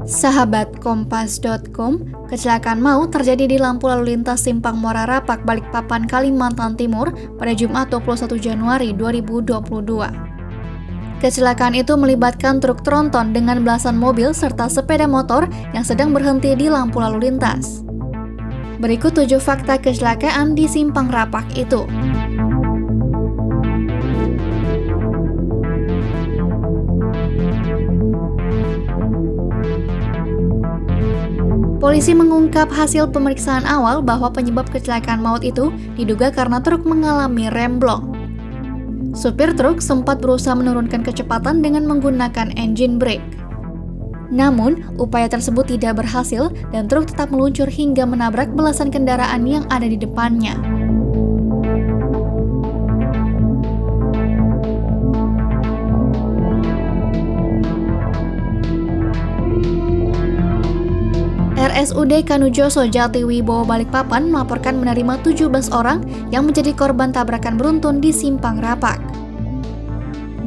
Sahabat Kompas.com, kecelakaan maut terjadi di lampu lalu lintas Simpang Muara Rapak, Balikpapan, Kalimantan Timur pada Jumat 21 Januari 2022. Kecelakaan itu melibatkan truk tronton dengan belasan mobil serta sepeda motor yang sedang berhenti di lampu lalu lintas. Berikut 7 fakta kecelakaan di Simpang Rapak itu. Polisi mengungkap hasil pemeriksaan awal bahwa penyebab kecelakaan maut itu diduga karena truk mengalami remblong. Supir truk sempat berusaha menurunkan kecepatan dengan menggunakan engine brake. Namun, upaya tersebut tidak berhasil dan truk tetap meluncur hingga menabrak belasan kendaraan yang ada di depannya. RSUD Kanujoso Jatiwibowo Balikpapan melaporkan menerima 17 orang yang menjadi korban tabrakan beruntun di Simpang Rapak.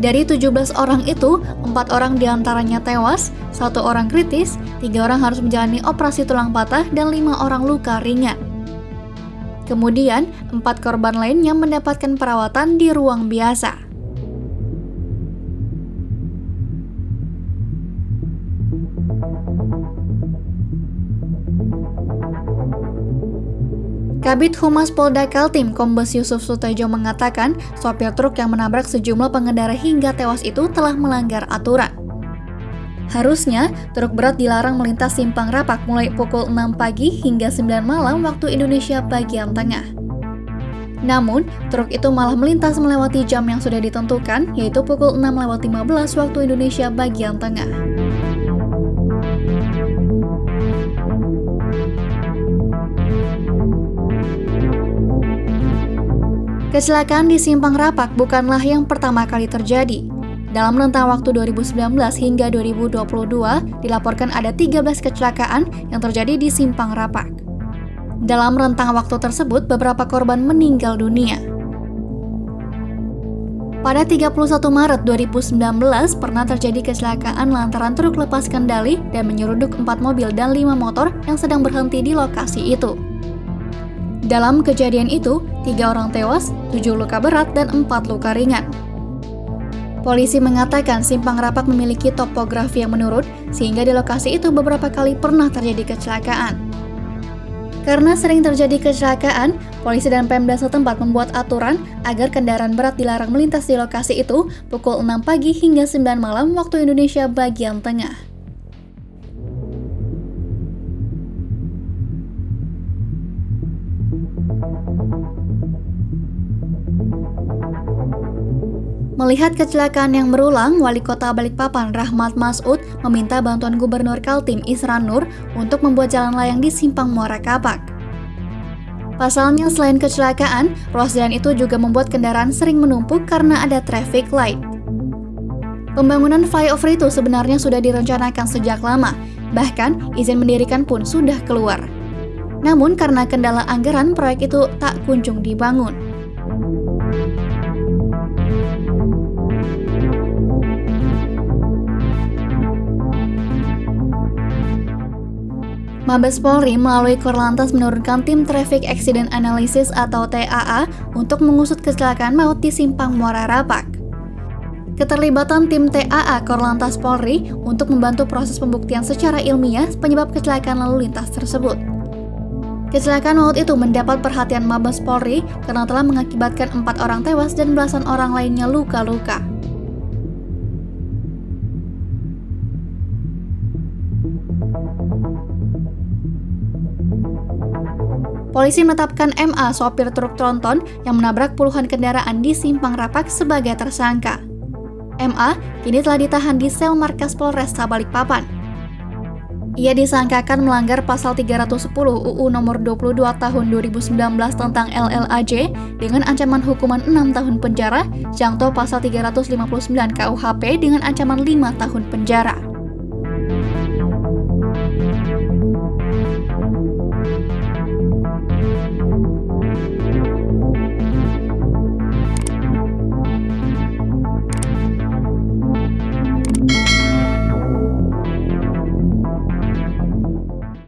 Dari 17 orang itu, 4 orang diantaranya tewas, 1 orang kritis, 3 orang harus menjalani operasi tulang patah, dan 5 orang luka ringan. Kemudian, 4 korban lainnya mendapatkan perawatan di ruang biasa. Kabid Humas Polda Kaltim Kombes Yusuf Sutejo mengatakan sopir truk yang menabrak sejumlah pengendara hingga tewas itu telah melanggar aturan. Harusnya, truk berat dilarang melintas Simpang Rapak mulai pukul 6 pagi hingga 9 malam waktu Indonesia bagian tengah. Namun, truk itu malah melintas melewati jam yang sudah ditentukan, yaitu pukul 6:15 waktu Indonesia bagian tengah. Kecelakaan di Simpang Rapak bukanlah yang pertama kali terjadi. Dalam rentang waktu 2019 hingga 2022, dilaporkan ada 13 kecelakaan yang terjadi di Simpang Rapak. Dalam rentang waktu tersebut, beberapa korban meninggal dunia. Pada 31 Maret 2019, pernah terjadi kecelakaan lantaran truk lepas kendali dan menyeruduk 4 mobil dan 5 motor yang sedang berhenti di lokasi itu. Dalam kejadian itu, 3 orang tewas, 7 luka berat, dan 4 luka ringan. Polisi mengatakan Simpang Rapak memiliki topografi yang menurun, sehingga di lokasi itu beberapa kali pernah terjadi kecelakaan. Karena sering terjadi kecelakaan, polisi dan Pemda setempat membuat aturan agar kendaraan berat dilarang melintas di lokasi itu pukul 6 pagi hingga 9 malam waktu Indonesia bagian tengah. Melihat kecelakaan yang berulang, Wali Kota Balikpapan Rahmat Masud meminta bantuan Gubernur Kaltim Isran Nur untuk membuat jalan layang di Simpang Muara Rapak. Pasalnya, selain kecelakaan, ruas jalan itu juga membuat kendaraan sering menumpuk karena ada traffic light. Pembangunan flyover itu sebenarnya sudah direncanakan sejak lama, bahkan izin mendirikan pun sudah keluar. Namun karena kendala anggaran, proyek itu tak kunjung dibangun. Mabes Polri melalui Korlantas menurunkan tim Traffic Accident Analysis atau TAA untuk mengusut kecelakaan maut di Simpang Muara Rapak. Keterlibatan tim TAA Korlantas Polri untuk membantu proses pembuktian secara ilmiah penyebab kecelakaan lalu lintas tersebut. Kecelakaan maut itu mendapat perhatian Mabes Polri karena telah mengakibatkan 4 orang tewas dan belasan orang lainnya luka-luka. Polisi menetapkan MA, sopir truk tronton yang menabrak puluhan kendaraan di Simpang Rapak sebagai tersangka. MA kini telah ditahan di sel markas Polresta Balikpapan. Ia disangkakan melanggar pasal 310 UU nomor 22 tahun 2019 tentang LLAJ dengan ancaman hukuman 6 tahun penjara, jangto pasal 359 KUHP dengan ancaman 5 tahun penjara.